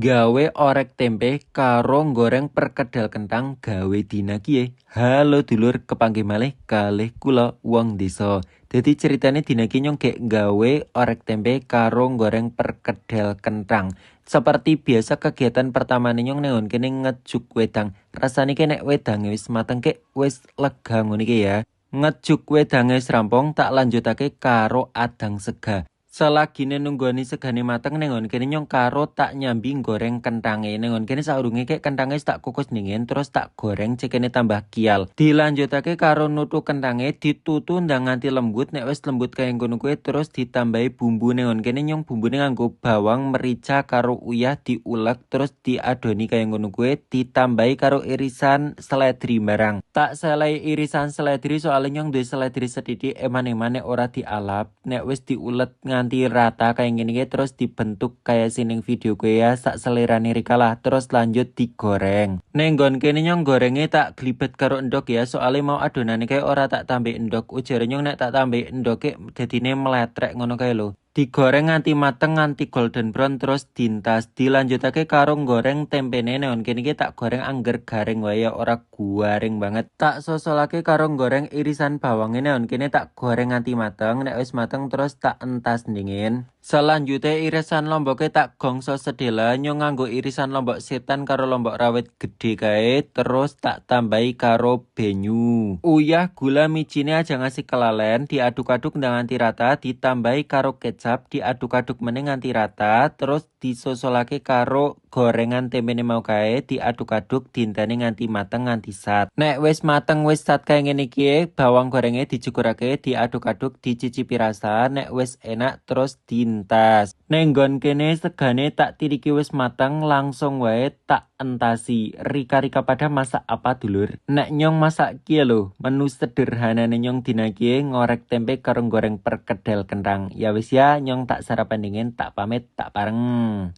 Gawe orek tempe karo goreng perkedel kentang gawe dina kiye. Halo dulur, kepanggih malih kalih kula wong desa. Dadi ceritane dina ki nyong gek gawe orek tempe karo goreng perkedel kentang. Seperti biasa kegiatan pertama nyong neon kene ngejuk wedang. Rasane ki nek wedange wis mateng kek wis lega ngono iki ya. Ngejuk wedange wis rampung tak lanjutake karo adang sega. Selagine nunggoni segane mateng nengon kene nyong karo tak nyambi goreng kentange. Nengon kene saurunge kek kentange tak kukus dingin terus tak goreng cekene tambah kial. Dilanjutake karo nutu kentange ditutu ndang nganti lembut. Nek wis lembut kaya ngono kuwi terus ditambahi bumbu. Nengon kene nyong bumbune nganggo bawang, merica karo uyah diulek terus diadoni kaya ngono kuwi ditambahi karo irisan seledri barang. Tak selai irisan seledri soalnya nyong duwe seledri sedidik eman-eman nek ora dialap. Nek wis diulet nganti rata kayak gini terus dibentuk kayak sining video gue ya sak selirane rika lah terus lanjut digoreng. Nenggon kene nyong gorengnya tak glibet karo endok ya soalnya mau adonane kayak ora tak tambah endok ujare nyong nek tak tambah endok dadine meletrek ngono kayak lo. Digoreng nganti mateng nganti golden brown terus dintas. Dilanjutake karo goreng tempene neon kene iki tak goreng angger garing wae ora garing banget. Tak sosolake karo goreng irisan bawang neon kene tak goreng nganti mateng. Nek wis mateng terus tak entas dingin. Selanjutnya irisan lomboknya tak gongso sedela nyong nganggo irisan lombok setan karo lombok rawit gede kae terus tak tambahi karo banyu. Uyah gula micine aja ngasih kelalen diaduk-aduk ndang nganti rata ditambahi karo kecap diaduk-aduk meneh nganti rata terus disosolake karo gorengan tempene mau kae diaduk-aduk dinteni nganti mateng nganti sat. Nek wis mateng wis sat kae ngene iki bawang gorengnya dicukurake diaduk-aduk dicicipi rasa nek wis enak terus dintas. Nenggon kene segane tak tiriki wis mateng langsung wae tak entasi. Rika-rika pada masak apa dulur? Nek nyong masak kiye lho, menu sederhana nyong dina kiye ngorek tempe karo goreng perkedel kentang. Ya wis ya nyong tak sarapan dingin tak pamit tak pareng.